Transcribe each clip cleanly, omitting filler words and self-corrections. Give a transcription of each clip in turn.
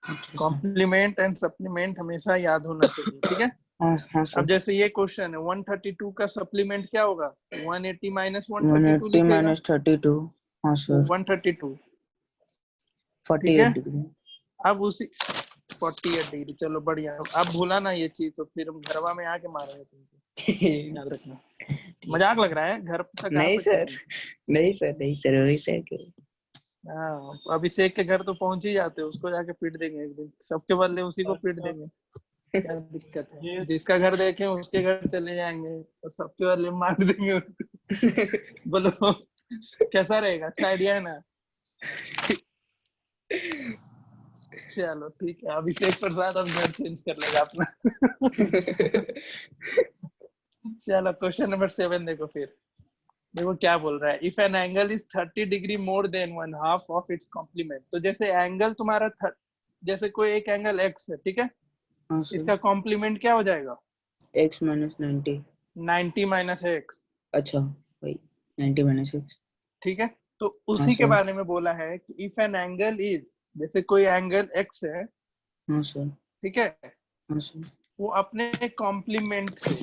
अच्छा complement and supplement हमेशा याद होना चाहिए, ठीक है। हाँ सर। अब जैसे ये क्वेश्चन है 132 का सप्लीमेंट क्या होगा, 180 माइनस 132 180 लिखेगा, माइनस 32। हाँ सर। 132, ठीक 48 है। डिग्री। अब उसी 48 डिग्री, चलो बढ़िया। अब भूला ना ये चीज तो फिर हम घरवा में आके मारेंगे तुमको, याद रखना। मजाक लग रहा है, घर तक आ नहीं सकते सर, हैं। नहीं सर, नहीं सर, वही सर करो। हाँ, अभिषेक के घर तो पहुंच ही जाते, उसको जाके पीट देंगे एक दिन, सबके बदले उसी को पीट देंगे। क्या दिक्कत है, जिसका घर देखें उसके घर चले जाएंगे और सबके बदले मार देंगे उसको। बोलो कैसा रहेगा, अच्छा आइडिया है ना। चलो ठीक है, अभिषेक प्रसाद अब घर चेंज कर लेगा अपना। चलो क्वेश्चन नंबर 7 देखो फिर। देखो क्या बोल रहा है, if an angle is 30 degree more than one half of its complement. तो जैसे एंगल तुम्हारा जैसे कोई एक एंगल एक्स है, ठीक है, हाँ सर। इसका कॉम्प्लीमेंट क्या हो जाएगा, x माइनस 90। 90 माइनस एक्स, अच्छा वही 90 माइनस x। ठीक है। तो हाँ उसी के सर। बारे में बोला है कि इफ एन एंगल इज, जैसे कोई एंगल एक्स है, हाँ सर। ठीक है, हाँ सर। वो अपने कॉम्प्लीमेंट से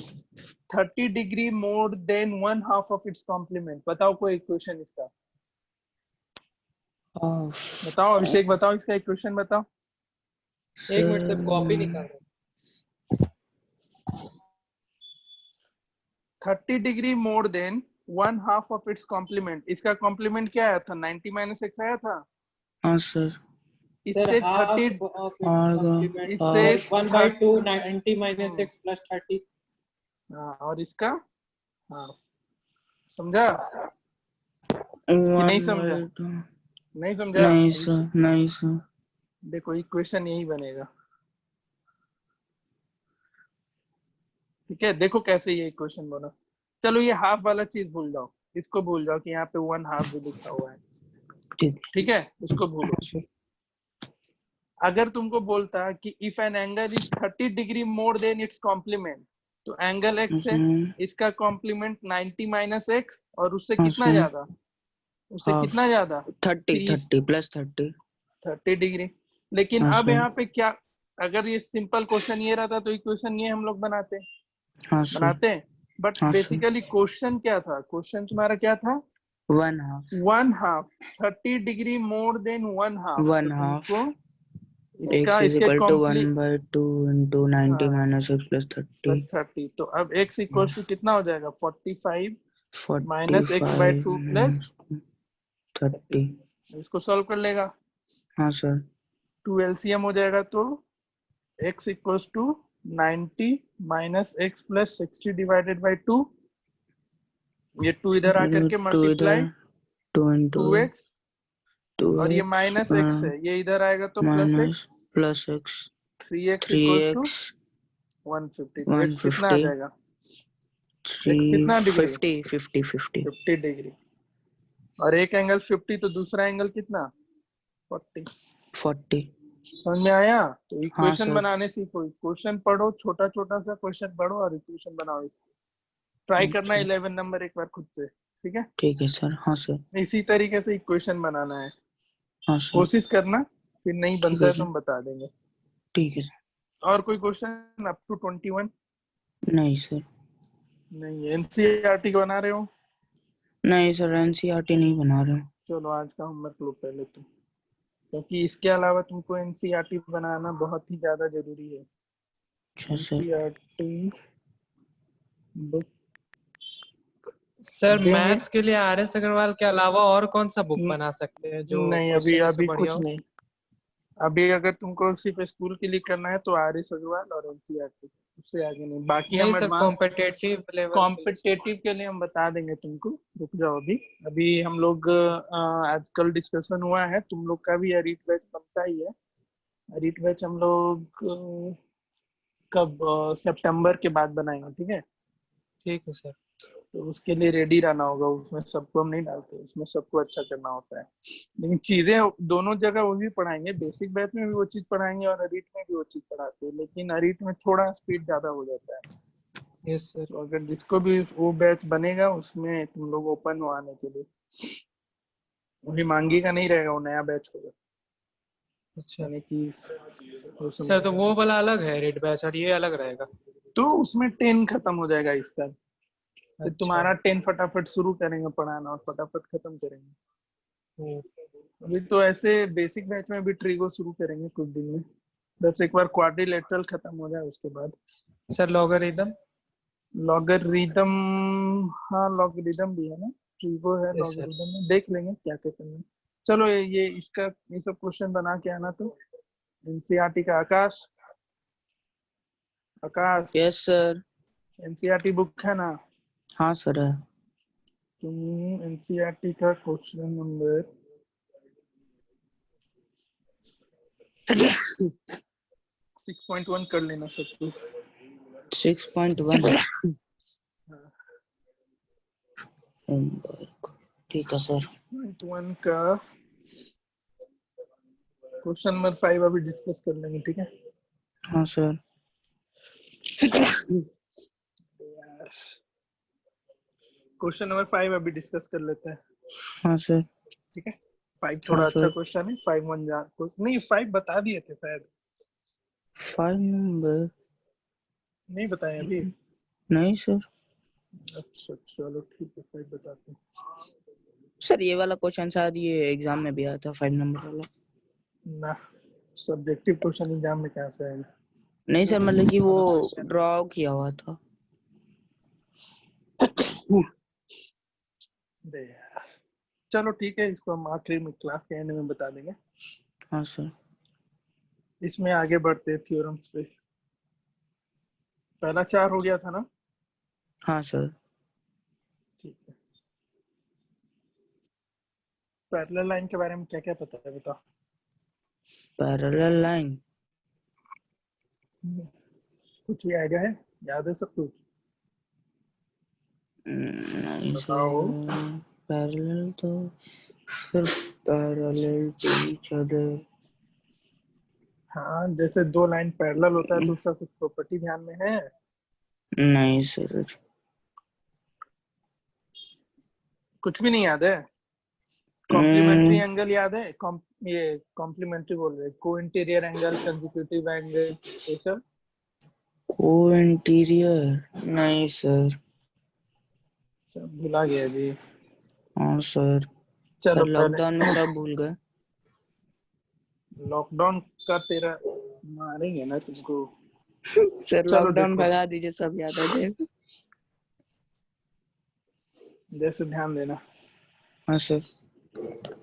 30 degree more than one half of its complement. बताओ कोई इक्वेशन इसका, बताओ अभिषेक, बताओ इसका इक्वेशन बताओ। एक मिनट सर, कॉपी सर निकाल रहा 30 degree more than one half of its complement, इसका कॉम्प्लीमेंट क्या आया था, 90 माइनस एक्स आया था। हाँ सर। सर, इससे 30, हाफ ऑफ इट्स और कॉम्प्लीमेंट इससे और 1/2 30, 90 माइनस x प्लस 30। हाँ, और इसका, हाँ, समझा कि नहीं समझा, 1/2। नहीं समझा। नहीं सर, नहीं सर। देखो इक्वेशन यही बनेगा, ठीक है। देखो कैसे ये इक्वेशन बना। चलो ये हाफ वाला चीज भूल जाओ, इसको भूल जाओ कि यहाँ पे वन हाफ भी लिखा हुआ है, ठीक। ठीक है, इसको भूलो। हाँ सर। अगर तुमको बोलता कि if an angle is 30 degree more than its complement, तो एंगल एक्स है, इसका कॉम्प्लीमेंट 90 माइनस एक्स, और उससे हाँ कितना सर। ज्यादा, उससे हाफ कितना ज्यादा, 30, 30, 30 प्लस 30। 30 डिग्री। लेकिन हाँ अब सर। यहाँ पे क्या, अगर ये सिंपल क्वेश्चन ये रहता तो इक्वेशन ये हम लोग बनाते, हाँ सर। बनाते हैं। बट हाँ सर। बेसिकली क्वेश्चन क्या था, क्वेश्चन तुम्हारा क्या था, 1/2। One half, 30 degree more than one half, तो 1/2 तुमको इसका x इज इसके इक्वल टू कॉम्प्ली 1/2 इंटू 90 हाँ माइनस x प्लस 30। प्लस 30, तो अब x इक्वल टू कितना हो जाएगा, 45 minus x by 45 two plus 30। 30। इसको सॉल्व कर लेगा, हाँ सर। 2 एलसीएम हो जाएगा, तो x equals to 90 minus x plus 60 divided by 2, ये 2 इधर आकर के 2 इधर, मल्टीप्लाई 2 इंटू 2x, और ये 2x माइनस x है, ये इधर आएगा तो plus minus x, plus x 3x equals to 3x 150। तो x कितना आ 150 जाएगा, x कितना डिग्री, 350 50 50 50 डिग्री, और एक एंगल 50 तो दूसरा एंगल कितना, 40। 40। समझ में आया। तो हाँ इक्वेशन सर। बनाने सीखो, इक्वेशन पढ़ो, छोटा छोटा सा क्वेश्चन पढ़ो और इक्वेशन बनाओ इसको। ट्राई करना अच्छा 11 नंबर एक बार खुद से, ठीक है। ठीक है सर। हाँ सर। इसी तरीके से इक्वेशन बनाना है, हाँ सर। कोशिश करना, फिर नहीं ठीक बनता है है तो सर। हम बता देंगे। ठीक है सर। और कोई क्वेश्चन अप टू 21? नहीं सर। नहीं, एनसीईआरटी बना रहे हो। नहीं सर, एनसीईआरटी नहीं बना रहे। चलो आज का होमवर्क लो पहले तुम, क्योंकि इसके अलावा तुमको एनसीईआरटी बनाना बहुत ही ज्यादा जरूरी है। अच्छा सर। एनसीईआरटी बुक सर, देंगे, मैथ्स के लिए आर.एस. अग्रवाल के अलावा और कौन सा बुक बना सकते हैं जो नहीं अभी क्वेश्चन उससे अभी बढ़िया कुछ हो? नहीं। अभी अगर तुमको सिर्फ स्कूल के लिए करना है तो आर एस अग्रवाल और एनसीईआरटी, उससे आगे नहीं। बाकी नहीं हम सर, एडवांस कॉम्पिटेटिव लेवल के लिए सोच कॉम्पिटेटिव के लिए हम बता देंगे तुमको, रुक जाओ। अभी अभी हम लोग आजकल डिस्कशन हुआ है, तुम लोग का भी अरीट बैच बनता ही है। अरीट बैच हम लोग कब सितंबर के बाद बनाएंगे, ठीक है। ठीक है सर। तो उसके लिए रेडी रहना होगा, उसमें सबको हम नहीं डालते, उसमें सबको अच्छा करना होता है। लेकिन चीजें दोनों जगह वो भी पढ़ाएंगे, बेसिक बैच में भी वो चीज पढ़ाएंगे और अरीट में भी वो चीज पढ़ाते हैं, लेकिन अरीट में थोड़ा स्पीड ज्यादा हो जाता है। Yes sir. तो अगर जिसको भी वो बैच बनेगा उसमें तुम लोग ओपन हो आने के लिए, वही मांगी का नहीं रहेगा, वो नया बैच होगा। अच्छा यानी कि वो सर, तो समझ वो वाला अलग है रेड बैच और ये अलग रहेगा? तो उसमें 10 खत्म हो जाएगा इस साल। तो अच्छा। तुम्हारा 10 फटाफट शुरू करेंगे पढ़ाना और फटाफट खत्म करेंगे। हम्म, अभी तो ऐसे बेसिक बैच में भी ट्रिगो शुरू करेंगे कुछ दिन में, बस एक बार क्वाड्रिलेटरल खत्म हो जाए उसके बाद। Sir logarithm? लॉगरिदम, हाँ लॉगरिदम भी है ना, ट्रिगो है यस सर। लॉगरिदम में, देख लेंगे क्या क्या करना है। चलो ये इसका ये सब क्वेश्चन बना के आना। तो एनसीईआरटी का आकाश, आकाश यस सर। एनसीईआरटी बुक है ना? हाँ सर है। तुम एनसीईआरटी का क्वेश्चन नंबर 6.1 कर लेना सब कुछ। 6.1 ठीक है सर। 6.1 का क्वेश्चन नंबर 5 अभी डिस्कस कर लेंगे, ठीक है? हाँ सर। यार क्वेश्चन नंबर 5 अभी डिस्कस कर लेते हैं, हाँ सर। ठीक है? 5 हाँ थोड़ा अच्छा सर। क्वेश्चन है। 5 वन जा नहीं, 5 बता दिए थे शायद, 5 नंबर नहीं बताए अभी? नहीं सर। अच्छा चलो ठीक है, 5 बताते हैं सर ये वाला क्वेश्चन शायद ये एग्जाम में भी आया था, 5 नंबर वाला। ना। सब्जेक्टिव क्वेश्चन एग्जाम में कहाँ से आएगा? नहीं सर, मतलब कि वो ड्रॉ किया हुआ था। दे यार। चलो ठीक है, इसको हम आखिरी में क्लास के एंड में बता देंगे। हाँ सर। इसमें आगे बढ़ते हैं थ्योरम्स पे। पहला 4 हो गया था ना? हाँ सर। ठीक है। पैरेलल लाइन के बारे में क्या क्या पता है बताओ? पैरेलल लाइन कुछ भी आइडिया है? याद है सब कुछ? नहीं बताओ। सर। पैरेलल तो सिर्फ पैरेलल टू ईच अदर। हाँ, जैसे दो लाइन पैरेलल होता है तो उसका कुछ प्रॉपर्टी ध्यान में है? नहीं सर। कुछ भी नहीं याद है? कॉम्प्लीमेंट्री हम्म, एंगल याद है? ये कॉम्प्लीमेंट्री बोल रहे, को इंटीरियर एंगल, कंसेक्यूटिव एंगल, ये सब? को इंटीरियर नहीं सर। सब भुला गया जी। हाँ सर। सर चलो पहले लॉकडाउन में सब भूल गए। लॉकडाउन का तेरा मारेंगे ना तुमको। सर चलो लॉकडाउन देखो, भगा दीजिए, सब याद आ जाएगा। जैसे ध्यान देना, हाँ सर।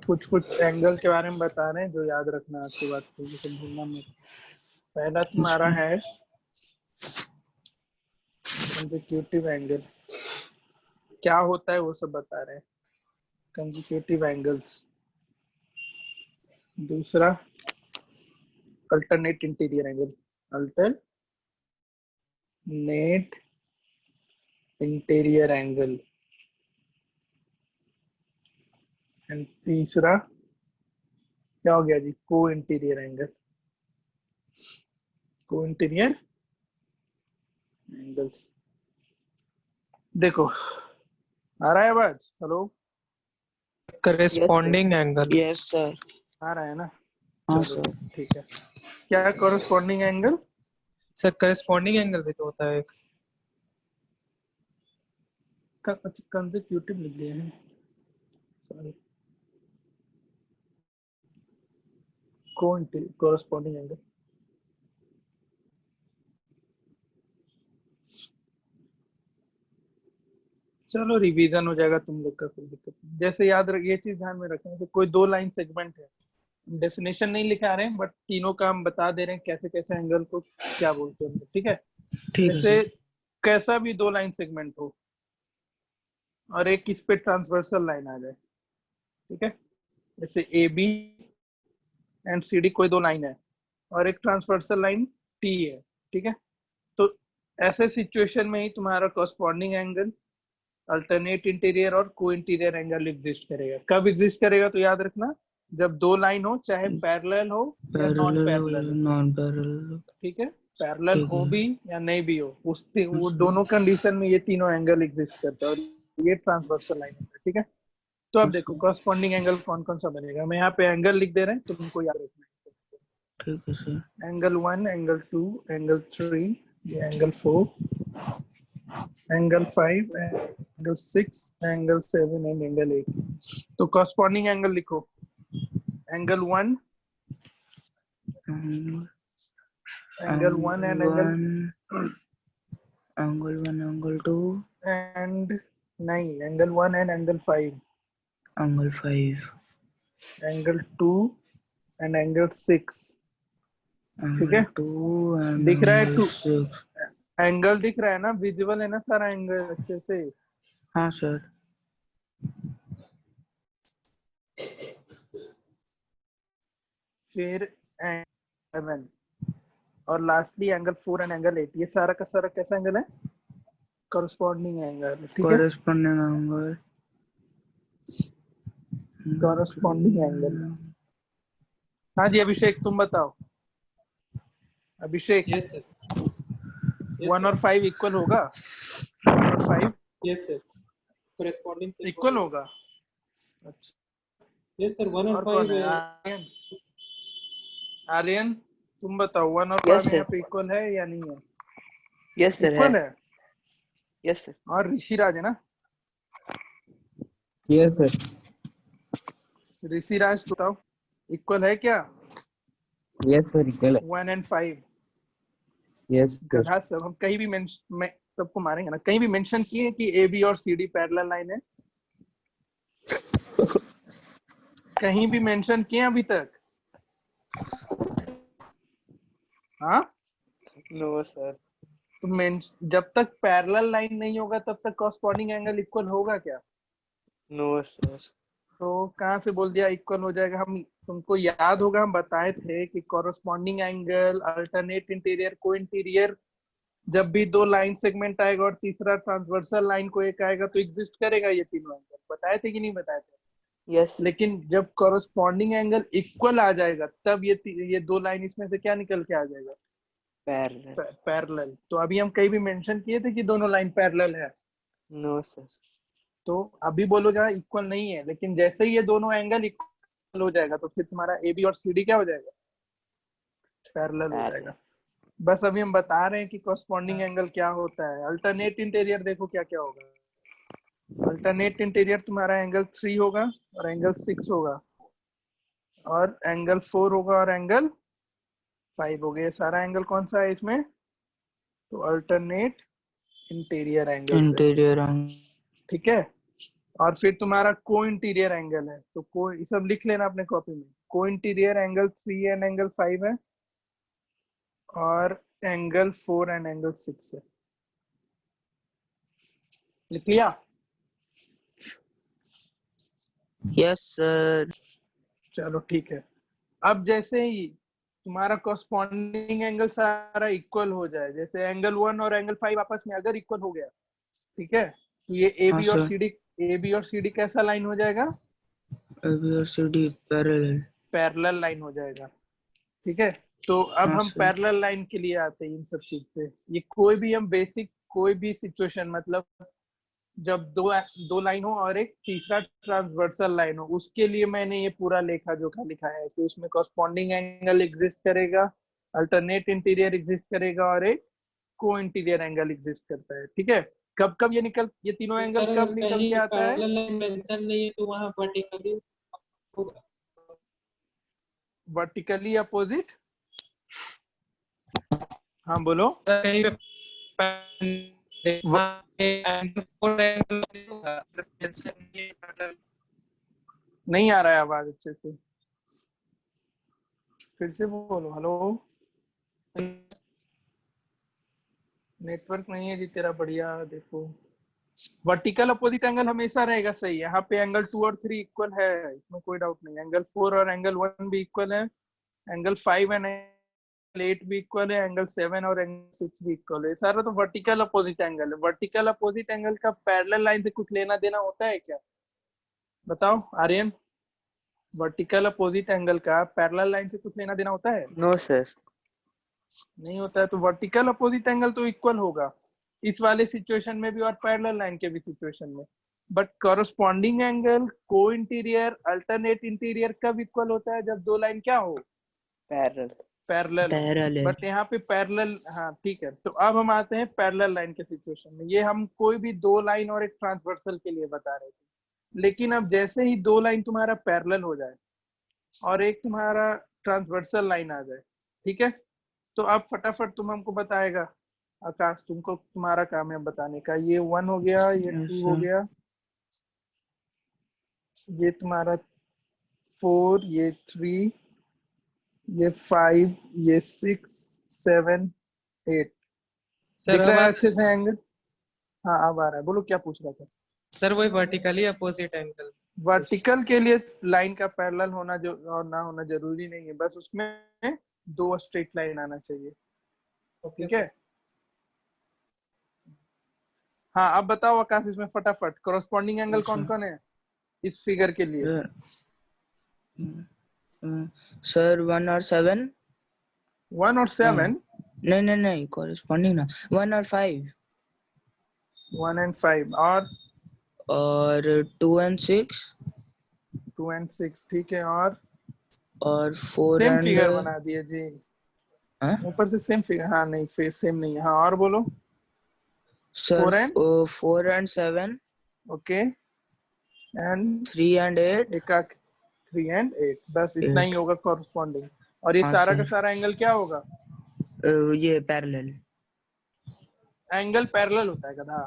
कुछ कुछ एंगल के बारे में बता रहे हैं जो याद रखना आज के बाद से, जैसे भूलना मत। पहला तुम्हारा अच्छा। है कंसेक्यूटिव एंगल। क्या होता है वो सब बता रहे हैं, कंसेक्यूटिव एंगल्स। दूसरा alternate interior angle, alternate interior angle. And तीसरा क्या हो गया जी? Co interior angle, co interior angles. देखो आ रहा है आवाज? Hello, yes sir. Corresponding angle. Yes sir. आ रहा है ना? हाँ चलो सर। ठीक है। क्या corresponding angle? Sir corresponding angle भी तो होता है एक। कंसेक्यूटिव लिख दिए हैं, सॉरी। कॉरेस्पॉन्डिंग एंगल, चलो रिवीजन हो जाएगा तुम लोग का, कोई दिक्कत नहीं। जैसे याद रख, ये चीज ध्यान में रखें कि कोई दो लाइन सेगमेंट है, डेफिनेशन नहीं लिखा रहे हैं बट तीनों का हम बता दे रहे हैं कैसे कैसे एंगल को क्या बोलते हैं हम लोग, ठीक है? ठीक है जैसे सर। कैसा भी दो लाइन सेगमेंट हो और एक इस पे ट्रांसवर्सल लाइन आ जाए, ठीक है? जैसे A B and C D कोई दो लाइन है और एक ट्रांसवर्सल लाइन टी है, ठीक है? तो ऐसे सिचुएशन में ही तुम्हारा कॉरस्पॉन्डिंग एंगल, अल्टरनेट इंटीरियर और को इंटीरियर एंगल एग्जिस्ट करेगा। कब एग्जिस्ट करेगा तो याद रखना, जब दो लाइन हो, चाहे पैरेलल हो या नॉन पैरेलल हो पैरेलल या हो, नॉन पैरेलल हो। ठीक है? पैरेलल ठीक हो है भी या नहीं भी हो, वो सर। दोनों कंडीशन में ये तीनों एंगल एग्जिस्ट करता है और ये ट्रांसवर्सल लाइन होता है, ठीक है? तो अब हाँ देखो सर। कॉरस्पॉन्डिंग एंगल कौन कौन सा बनेगा। मैं यहाँ पे एंगल लिख दे रहे हैं, तुमको याद रखना है। ठीक है सर। एंगल 1, एंगल 2, एंगल 3, ये angle 4, angle 5, angle 6, angle 7 and angle 8। तो कॉरस्पॉन्डिंग एंगल लिखो। Angle 1, angle 1 and angle angle 1, angle 2, and नहीं, angle 1 and angle 5, angle 5, angle 2 and angle 6। ठीक है, एंगल 2 एंड दिख रहा है एंगल 2 6। एंगल दिख रहा है ना, विजिबल है ना सारा एंगल अच्छे से। हाँ सर। फिर एंगल 7 और लास्टली एंगल 4 एंड एंगल 8, ये सारा का सारा कैसा एंगल है? Corresponding angle. ठीक है, कॉरेस्पॉन्डिंग एंगल, कॉरस्पॉन्डिंग एंगल। हाँ जी अभिषेक, तुम बताओ। अभिषेक, यस सर, 1 और 5 इक्वल होगा? 1 और 5 यस सर, कोरेस्पॉन्डिंग से इक्वल होगा? अच्छा, यस सर, 1 और और कौन 5 है? आर्यन, आर्यन तुम बताओ, 1 और यस 5 यहाँ सर, पे इक्वल है या नहीं है? यस सर है, इक्वल है। यस सर, और ऋषिराज है ना? यस सर, ऋषिराज तो बताओ, इक्वल है क्या यस सर, इक्वल है। 1 एंड 5? Yes sir. गधा सब, हम कहीं भी मैं सबको मारेंगे ना, कहीं भी मेंशन किए कि ए बी और सी डी पैरेलल लाइन है? कहीं भी मेंशन किए अभी तक? हाँ, नो सर, तो जब तक पैरेलल लाइन नहीं होगा तब तक कॉरस्पॉन्डिंग एंगल इक्वल होगा क्या? नो सर, तो कहाँ से बोल दिया इक्वल हो जाएगा? हम, तुमको याद होगा हम बताए थे कि कॉरस्पॉन्डिंग एंगल, अल्टरनेट इंटीरियर, को इंटीरियर, जब भी दो लाइन सेगमेंट आएगा और तीसरा ट्रांसवर्सल लाइन को एक आएगा तो एग्जिस्ट करेगा ये तीनों एंगल। बताए थे कि नहीं बताए थे? यस, लेकिन जब कॉरस्पॉन्डिंग एंगल इक्वल आ जाएगा तब ये दो लाइन इसमें से क्या निकल के आ जाएगा? Parallel, parallel. तो अभी हम कहीं भी मेंशन किए थे कि दोनों लाइन पैरेलल है? नो सर, तो अभी बोलो जहाँ इक्वल नहीं है, लेकिन जैसे ही ये दोनों एंगल इक्वल हो जाएगा तो फिर तुम्हारा ए बी और सी डी क्या हो जाएगा? पैरेलल हो पैरेलल, जाएगा। बस अभी हम बता रहे हैं कि कॉरस्पॉन्डिंग एंगल क्या होता है। अल्टरनेट इंटीरियर देखो क्या क्या होगा। अल्टरनेट इंटीरियर तुम्हारा एंगल 3 होगा और एंगल 6 होगा और एंगल 4 होगा और एंगल 5 हो गया। ये सारा एंगल कौन सा है इसमें? तो अल्टरनेट इंटीरियर एंगल है। Interior angle. ठीक है, और फिर तुम्हारा को इंटीरियर एंगल है, तो को ये सब लिख लेना अपने कॉपी में। को इंटीरियर एंगल 3 एंड एंगल 5 है और एंगल 4 एंड एंगल 6 है। लिख लिया? Yes sir. चलो ठीक है। अब जैसे ही तुम्हारा कॉरस्पॉन्डिंग एंगल सारा इक्वल हो जाए, जैसे एंगल 1 और एंगल 5 आपस में अगर इक्वल हो गया, ठीक है, तो ये ए हाँ बी और sir. C D, A B और सी डी कैसा लाइन हो जाएगा? ए बी और C D parallel. Parallel line हो जाएगा। ठीक है, तो अब हाँ हम सर। पैरेलल लाइन के लिए आते हैं इन सब चीज पे। ये कोई भी हम बेसिक कोई भी सिचुएशन, मतलब जब दो लाइन हो और एक तीसरा ट्रांसवर्सल लाइन हो, उसके लिए मैंने ये पूरा लेखा जोखा लिखा है कि उसमें कॉरस्पॉन्डिंग एंगल एग्जिस्ट करेगा, अल्टरनेट इंटीरियर एग्जिस्ट करेगा और एक को इंटीरियर एंगल एग्जिस्ट करता है। ठीक है, कब कब ये तीनों तो एंगल सर कब निकल के कहीं आता है? पैरेलल लाइन मेंशन नहीं है तो वहाँ वर्टिकली होगा। Vertically opposite? हाँ बोलो। सर कहीं पे वहाँ पे एंगल 4 एंगल होगा, मेंशन नहीं है पैरेलल। नहीं आ रहा है आवाज अच्छे से, फिर से बोलो। हेलो, नेटवर्क नहीं है जी तेरा बढ़िया। देखो, वर्टिकल अपोजिट एंगल हमेशा रहेगा सही। यहाँ पे एंगल 2 और 3 इक्वल है, इसमें कोई डाउट नहीं। एंगल 4 और एंगल 1 भी इक्वल है, एंगल 5 एंड एंगल 8 भी इक्वल है, एंगल 7 और एंगल 6 भी इक्वल है। सारा तो वर्टिकल अपोजिट एंगल है। वर्टिकल अपोजिट एंगल का पैरेलल लाइन से कुछ लेना देना होता है क्या? बताओ आर्यन, वर्टिकल अपोजिट एंगल का पैरेलल लाइन से कुछ लेना देना होता है? नो सर, नहीं होता है। तो वर्टिकल अपोजिट एंगल तो इक्वल होगा इस वाले सिचुएशन में भी और पैरेलल लाइन के भी सिचुएशन में। But corresponding angle, co interior, alternate interior कब इक्वल होता है? जब दो लाइन क्या हो? पैरेलल, पैरेलल हो, पैरेलल। बट यहाँ पे पैरेलल, हाँ ठीक है। तो अब हम आते हैं पैरेलल लाइन के सिचुएशन में। ये हम कोई भी दो लाइन और एक ट्रांसवर्सल के लिए बता रहे थे, लेकिन अब जैसे ही दो लाइन तुम्हारा पैरेलल हो जाए और एक तुम्हारा ट्रांसवर्सल लाइन आ जाए, ठीक है, तो अब फटाफट तुम हमको बताएगा। आकाश, तुमको तुम्हारा काम है बताने का। ये 1 हो गया, ये 2 हो गया, ये तुम्हारा 4, ये 3, ये 5, ये 6, 7, 8। सर दिख अब रहा है आप अच्छे से एंगल? हाँ अब आ रहा है। बोलो क्या पूछ रहा था। सर वही वर्टिकली अपोजिट एंगल। वर्टिकल के लिए लाइन का पैरेलल होना जो और ना होना जरूरी नहीं है, बस उसमें दो स्ट्रेट लाइन आना चाहिए। ओके ठीक है। हाँ अब बताओ आकाश, इसमें फटाफट कॉरस्पॉन्डिंग एंगल कौन कौन है इस फिगर के लिए? सर 1 और 7। 1 और 7? नहीं नहीं नहीं, कॉरेस्पॉन्डिंग ना, 1 और 5। 1 and 5 और 2 and 6 2 and 6, ठीक है। और 4 सेम and फिगर बना दिए जी, हाँ ऊपर से सेम फिगर। हाँ नहीं, फेस सेम नहीं है। हाँ और बोलो। Sir 4 and 7 okay, and 3 and 8 एक 3 and 8, बस इतना ही 8। होगा कॉरस्पॉन्डिंग। और ये हाँ सारा का सर, सारा एंगल क्या होगा? ये पैरेलल। एंगल पैरेलल होता है गधा।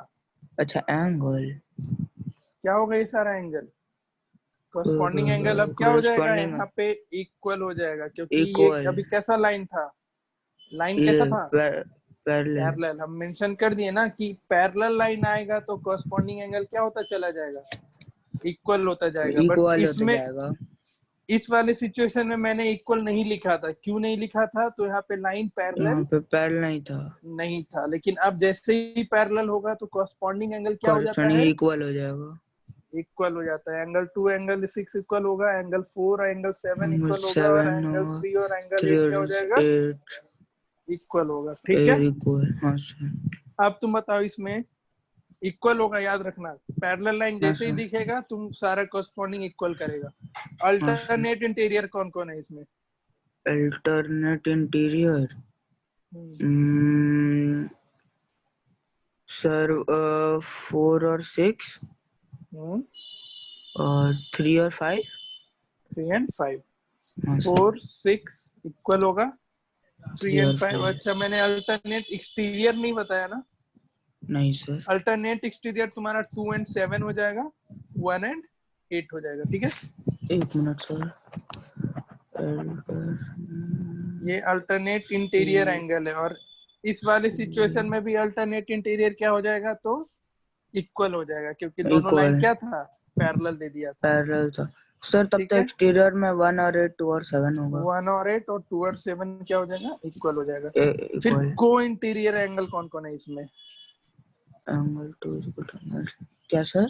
अच्छा, एंगल क्या होगा ये सारा एंगल? कॉरस्पॉन्डिंग एंगल अब क्या हो जाएगा कॉरेस्पॉन्डिंग यहाँ पे? इक्वल हो जाएगा, क्योंकि ये इक्वल। अभी कैसा लाइन था? लाइन ये कैसा था? पैरेलल। पैरेलल। हम मेंशन कर दिए ना कि पैरेलल लाइन आएगा तो कॉरस्पॉन्डिंग एंगल क्या होता चला जाएगा? इक्वल होता जाएगा। बट इक्वल होता इसमें जाएगा। इस वाले सिचुएशन में मैंने इक्वल नहीं लिखा था। क्यों नहीं लिखा था? तो यहाँ पे लाइन यहाँ पैरेलल पे पैरेलल नहीं था, नहीं था, लेकिन अब जैसे ही पैरेलल होगा तो कॉरस्पॉन्डिंग एंगल क्या हो जाता कॉरेस्पॉन्डिंग है? इक्वल हो जाएगा। इक्वल हो जाता है। एंगल 2 एंगल 6 इक्वल होगा, एंगल 4 एंगल 7 एंगल इक्वल होगा, और 7 एंगल होगा, 3 और एंगल 3 8 और क्या हो जाएगा? 8 इक्वल होगा। ठीक है। इक्वल। हाँ सर। अब तुम बताओ, इसमें इक्वल होगा, याद रखना। पैरेलल लाइन हाँ जैसे ही सर। दिखेगा तुम सारा कॉरस्पॉन्डिंग इक्वल करेगा। हाँ सर। अल्टरनेट इंटीरियर कौन कौन है इसमें? अल्टरनेट इंटीरियर हम्म, सर 4 और 6 और 3 और 5। 3 and 5। हाँ सर। 4 6 इक्वल होगा, 3 3 and और 5। 5 अच्छा, मैंने अल्टरनेट एक्सटीरियर नहीं बताया ना। नहीं सर। अल्टरनेट एक्सटीरियर तुम्हारा 2 and 7 हो जाएगा, 1 and 8 हो जाएगा। ठीक है। एक मिनट सर। ये अल्टरनेट इंटीरियर एंगल है, और इस वाले सिचुएशन में भी अल्टरनेट इंटीरियर क्या हो जाएगा? तो इक्वल हो जाएगा, क्योंकि दोनों लाइन इक्वल क्या था? पैरेलल दे दिया था। पैरेलल था सर। तब ठीक तो है। एक्सटीरियर में 1 और 8 2 और 7 होगा। 1 और 8 और 2 और 7 क्या हो जाएगा? इक्वल हो जाएगा। फिर इक्वल। को इंटीरियर एंगल कौन कौन है इसमें? एंगल 2 क्या सर?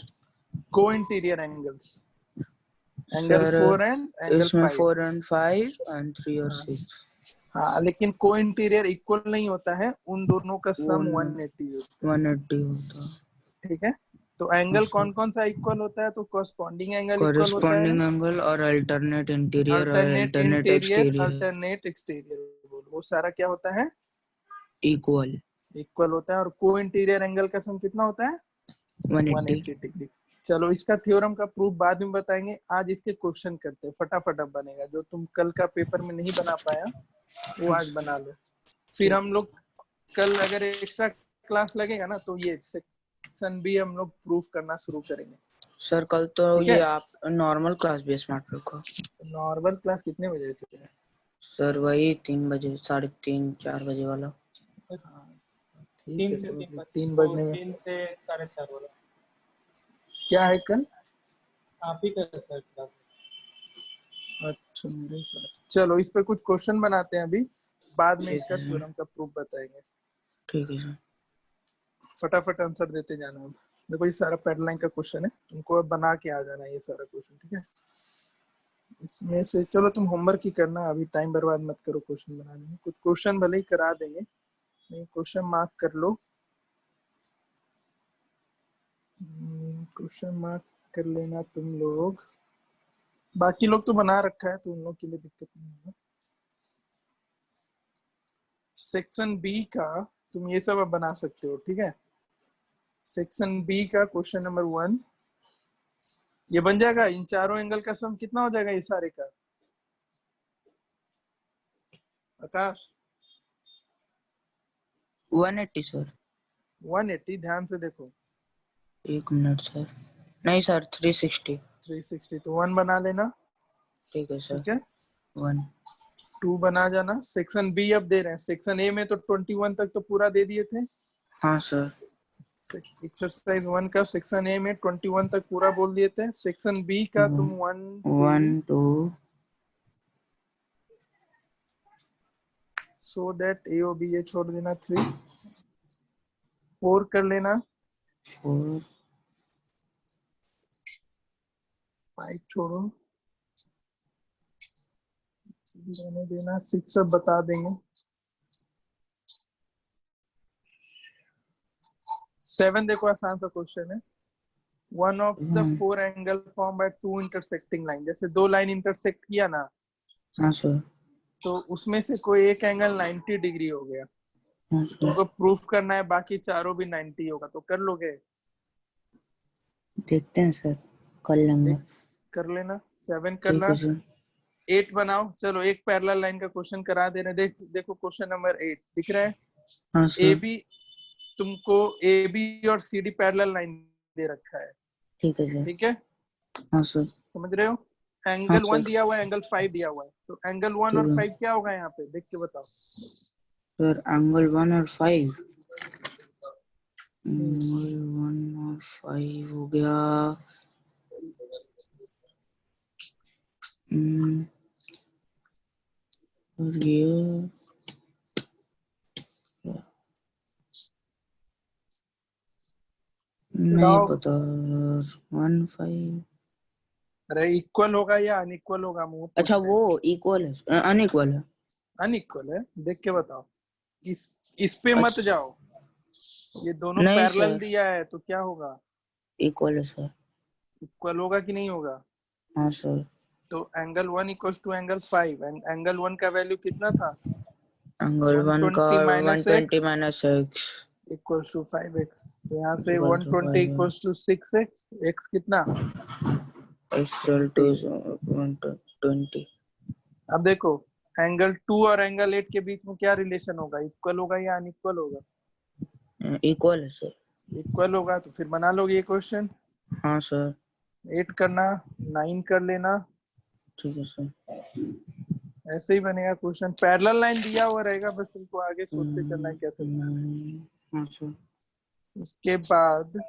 को interior angles, angle sir 4 and angle इसमें 5। 4 and 5 and 3 और 6। हाँ, लेकिन को इंटीरियर इक्वल नहीं होता है, उन दोनों का वो सम 180 होता 180 होता। है। ठीक है। तो हाँ एंगल सर। कौन कौन सा इक्वल होता है? तो कॉरस्पॉन्डिंग एंगल इक्वल होता है, कॉरेस्पॉन्डिंग एंगल और अल्टरनेट इंटीरियर और alternate alternate interior, exterior alternate exterior, वो सारा क्या होता है? इक्वल। इक्वल होता है। और को इंटीरियर एंगल का सम कितना होता है? 180। 180 डिग्री। चलो, इसका थ्योरम का प्रूफ बाद में बताएंगे, आज इसके क्वेश्चन करते हैं। फटाफट अब बनेगा, जो तुम कल का पेपर में नहीं बना पाया वो आज बना लो। फिर हम लोग कल अगर एक्स्ट्रा क्लास लगेगा ना, तो ये सेक्शन भी हम लोग प्रूफ करना शुरू करेंगे। सर कल तो ठीक ये है। आप नॉर्मल क्लास भी स्मार्ट प्रो का। नॉर्मल क्लास कितने बजे से है? सर वही 3 बजे, 3:30 4 बजे वाला। ठीक है, चलो 3 तो बजने में 3 से 4:30 वाला क्या है कल? आप ही कर सर क्लास। अच्छा, मेरे क्लास। चलो, इस पे कुछ क्वेश्चन बनाते हैं अभी, बाद में ठीक इसका है सर। थ्योरम का प्रूफ बताएंगे। ठीक है सर। फटाफट आंसर देते जाना। अब देखो, ये सारा पैटर्न लाइन का क्वेश्चन है, तुमको अब बना के आ जाना है ये सारा क्वेश्चन। ठीक है। इसमें से चलो तुम होमवर्क ही करना, अभी टाइम बर्बाद मत करो क्वेश्चन बनाने में। कुछ क्वेश्चन भले ही करा देंगे, नहीं क्वेश्चन मार्क कर लो। क्वेश्चन मार्क कर लेना तुम लोग। बाकी लोग तो बना रखा है, तो उन लोग के लिए दिक्कत नहीं होगा। सेक्शन बी का तुम ये सब अब बना सकते हो, ठीक है। सेक्शन बी का क्वेश्चन नंबर 1 ये बन जाएगा। इन चारों एंगल का सम कितना हो जाएगा ये सारे का, आकाश? 180 सर। 180। ध्यान से देखो। 1 मिनट सर। नहीं सर 360। 360 तो 1 बना लेना, ठीक है सर। ठीक है। 1। 2 बना जाना। सेक्शन बी अब दे रहे हैं। सेक्शन ए में तो 21 तक तो पूरा दे दिए थे। हाँ सर। एक्सरसाइज 1 का सेक्शन ए में 21 तक पूरा बोल दिए थे। सेक्शन बी का तुम 1 1 2 so that A O B ये छोड़ देना। 3 4 कर लेना। 4 5 छोड़ो, रहने देना। 6 अब बता देंगे। 7 देखो, आसान सा क्वेश्चन है। One of the 4 angle form by 2 intersecting line. जैसे 2 लाइन इंटरसेक्ट किया ना, हाँ सर। तो उसमें से कोई एक एंगल 90 डिग्री हो गया। हाँ सर। तुमको प्रूफ करना है बाकी चारों भी 90 होगा, तो कर लोगे? देखते हैं सर, कर लेंगे। कर लेना। 7 ठीक करना। है सर। 8 बनाओ। चलो एक पैरेलल लाइन का क्वेश्चन करा दे रहे। देखो क्वेश्चन नंबर 8 दिख रहा है। हाँ ए सर। बी, तुमको ए बी और सी डी पैरेलल लाइन दे रखा है, ठीक है सर। ठीक है। हाँ सर। समझ रहे हो? हाँ एंगल 1 सर। दिया हुआ है, एंगल 5 दिया हुआ है। तो एंगल 1 ठीक और है 5 क्या होगा यहाँ पे, देख के बताओ। सर। एंगल 1 और 5। एंगल 1 और 5 हो गया। और ये नहीं पता। 1 5। अरे इक्वल होगा या अनइक्वल होगा, मुझे अच्छा पूछ रहे वो हैं। इक्वल है, अनइक्वल है। अनइक्वल है, देख के बताओ। इस पे मत अच्छा जाओ। ये दोनों नहीं पैरेलल सर, दिया है तो क्या होगा? इक्वल है सर। इक्वल होगा कि नहीं होगा? हाँ सर। तो angle 1 equals to angle 5। Angle 1 का वैल्यू कितना था? एंगल 1 का 120 minus 120 x minus x equals to 5x। तो यहाँ से equal to 120 5 equals to 6x। x कितना? Equal to 15। 120। अब देखो, एंगल 2 और एंगल 8 के बीच में क्या रिलेशन होगा, इक्वल होगा या अनइक्वल होगा? इक्वल है सर। इक्वल होगा, तो फिर बना लोगे ये क्वेश्चन। हाँ सर। 8 करना, 9 कर लेना। ठीक है सर। ऐसे ही बनेगा क्वेश्चन। पैरेलल लाइन दिया हुआ रहेगा, बस तुमको आगे सोचते चलना है कैसे बनाना है। हाँ सर। उसके बाद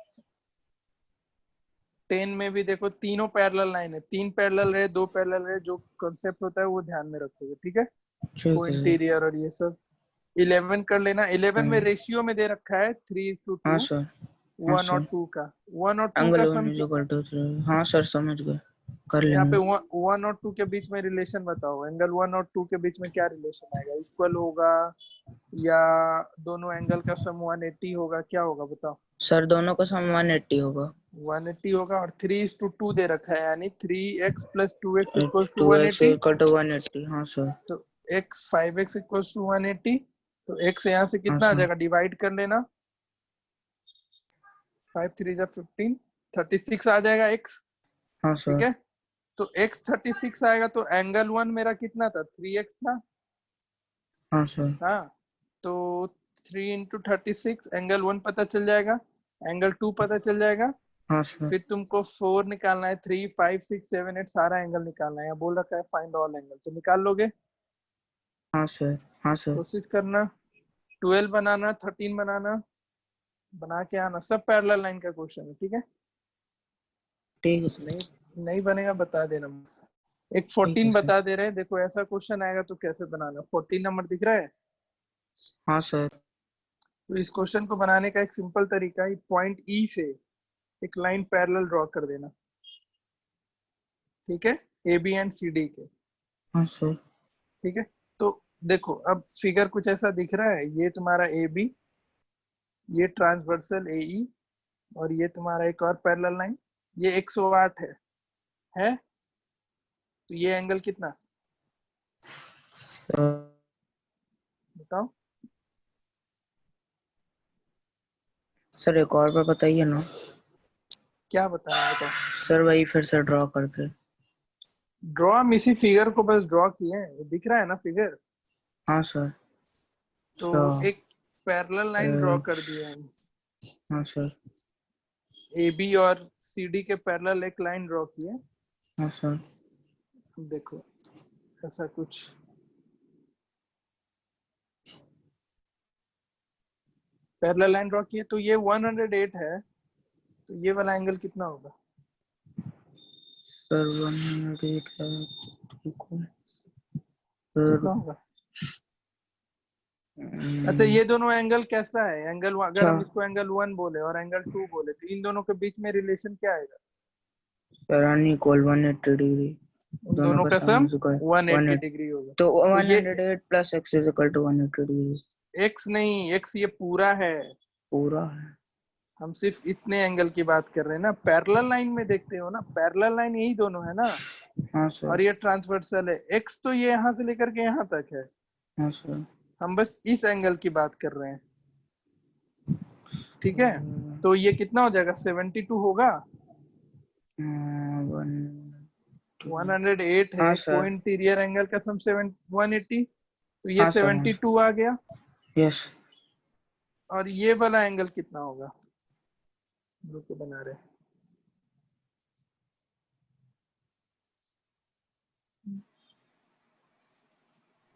10 में भी देखो, तीनों पैरेलल लाइन है। 3 पैरेलल रहे, 2 पैरेलल रहे, जो कॉन्सेप्ट होता है वो ध्यान में रखोगे, ठीक है। ठीक को है सर। इंटीरियर और ये सब। 11 कर लेना। 11 में हाँ रेशियो में दे रखा है 3:2, सर। हाँ 1 और सर। 2 का। 1 और 2 एंगल का 1 सम इज कितना? Equal to 3। हाँ सर समझ गए, कर यहाँ पे लेंगे। 1 और 2 के बीच में रिलेशन बताओ। एंगल 1 और 2 के बीच में क्या रिलेशन आएगा? इक्वल होगा या दोनों एंगल का सम 180 होगा? क्या होगा बताओ? सर दोनों का सम 180 होगा। 180 होगा। और 3:2 दे रखा है, यानी 3x + 2x equals to 2x 180। Equal to 180। हाँ सर। तो x 5x इक्वल्स टू 180। तो x यहाँ से हाँ कितना आ सर। जाएगा, डिवाइड कर लेना। 5 3 जा 15, 36 आ जाएगा x, हाँ ठीक सर। है। तो x 36 आएगा, तो एंगल 1 मेरा कितना था, 3x था। हाँ सर। हाँ, तो 3 × 36 एंगल 1 पता चल जाएगा, एंगल 2 पता चल जाएगा। हाँ सर। फिर तुमको 4 निकालना है, 3 5 6 7 8 सारा एंगल निकालना है। यहाँ बोल रखा है फाइंड ऑल एंगल, तो निकाल लोगे। हाँ सर। हाँ सर। कोशिश करना। 12 बनाना, 13 बनाना, बना के आना। सब पैरेलल लाइन का क्वेश्चन है, ठीक है। ठीक है सर। नहीं नहीं बनेगा बता देना बस। एक ठीक है 14 सर। बता दे रहे हैं। देखो ऐसा क्वेश्चन आएगा तो कैसे बनाना। 14 नंबर दिख रहा है। हाँ सर। तो इस क्वेश्चन को बनाने का एक सिंपल तरीका है, पॉइंट ई से एक लाइन पैरेलल ड्रॉ कर देना, ठीक है, A B and C D के, हाँ सर। ठीक है। तो देखो अब फिगर कुछ ऐसा दिख रहा है। ये तुम्हारा ए बी, ये ट्रांसवर्सल ए ई, और ये तुम्हारा एक और पैरेलल लाइन। ये 108 है। तो ये एंगल कितना सर बताओ? सर एक और बार बताइए ना क्या बताना है बताओ। सर, वही फिर से ड्रॉ करके। ड्रॉ हम इसी फिगर को बस ड्रॉ किए हैं, ये दिख रहा है ना फिगर। हाँ सर। तो अच्छा। एक पैरेलल लाइन ड्रॉ कर दिए हम, हाँ सर। ए बी और सी डी के पैरेलल एक लाइन ड्रॉ किए। हाँ सर। देखो ऐसा कुछ पैरेलल लाइन ड्रॉ किए, तो ये 108 है, तो ये वाला एंगल कितना होगा? सर 108 है, ठीक है सर। कितना होगा? अच्छा ये दोनों एंगल कैसा है? एंगल अगर अच्छा हम इसको एंगल 1 बोले और एंगल 2 बोले, तो इन दोनों के बीच में रिलेशन क्या आएगा? Sir, unequal 180 degree. उन दोनों दोनों का का sum sum is equal 180 180। Degree होगा। तो तो ये 108 plus x is equal to 180 degree. X नहीं, एक्स ये पूरा है, पूरा है। हम सिर्फ इतने एंगल की बात कर रहे हैं ना। पैरेलल लाइन में देखते हो ना, पैरेलल लाइन यही दोनों है ना, हाँ सर। और ये ट्रांसवर्सल है। एक्स तो ये यहाँ से लेकर के यहाँ तक है, हाँ सर। हम बस इस एंगल की बात कर रहे हैं, ठीक है। तो ये कितना हो जाएगा? 72 होगा। 108 हाँ है, को सर। इंटीरियर एंगल का सम 180, तो ये हाँ सर। 72 आ गया। यस। और ये वाला एंगल कितना होगा? रुको बना रहे हैं।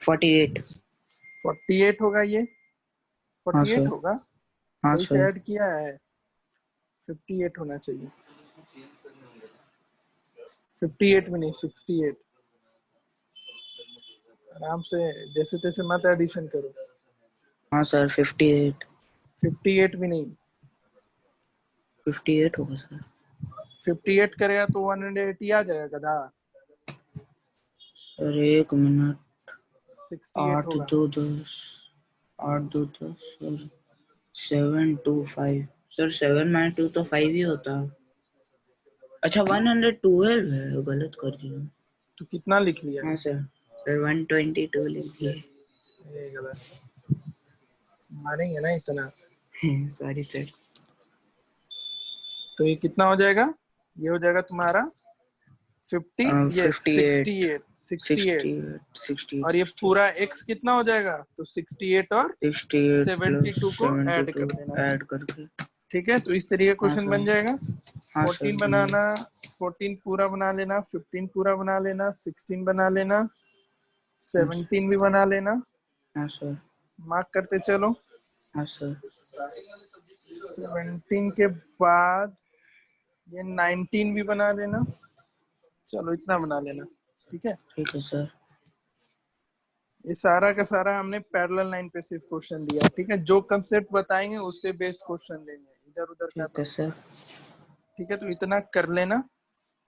Forty eight. 48 होगा ये, हाँ 48 सर। होगा। हाँ सही से सर। ऐड किया है, 58 होना चाहिए। 58 में नहीं, 68। आराम से जैसे तैसे मत एडिशन करो। हाँ सर 58। 58 भी नहीं, 58 होगा सर। 58 करेगा तो 180 आ जाएगा गधा। सर एक मिनट। 68 आठ होगा। दो दस। 8 2 10 सर। 7 2 5। सर 7 - 2 तो 5 ही होता। अच्छा 112 है, गलत कर दिया। तो कितना लिख लिया? हाँ सर। सर 122 लिखिए। ये गलत, मारेंगे ना इतना। Sorry sir. तो ये कितना हो जाएगा? ये हो जाएगा तुम्हारा 50, ये 58। 68, 68। 68 और ये 68 पूरा x कितना हो जाएगा? तो 68 और 68 प्लस 72 को ऐड 72 कर देना। ऐड करके। ठीक है, तो इस तरीके का हाँ क्वेश्चन बन सर। जाएगा। हाँ सर 14 बन बनाना, गया। 14 पूरा बना लेना, 15 पूरा बना लेना, 16 बना लेना, हाँ सर। 17 भी बना लेना। हाँ सर। मार्क करते चलो। हाँ सर। 17 के बाद ये 19 भी बना लेना। चलो इतना बना लेना, ठीक है। ठीक है सर। ये सारा का सारा हमने पैरेलल लाइन पे सिर्फ क्वेश्चन लिया, ठीक है। जो कंसेप्ट बताएंगे उस पे बेस्ड क्वेश्चन लेंगे, इधर उधर का ठीक है नहीं। सर। ठीक है, तो इतना कर लेना।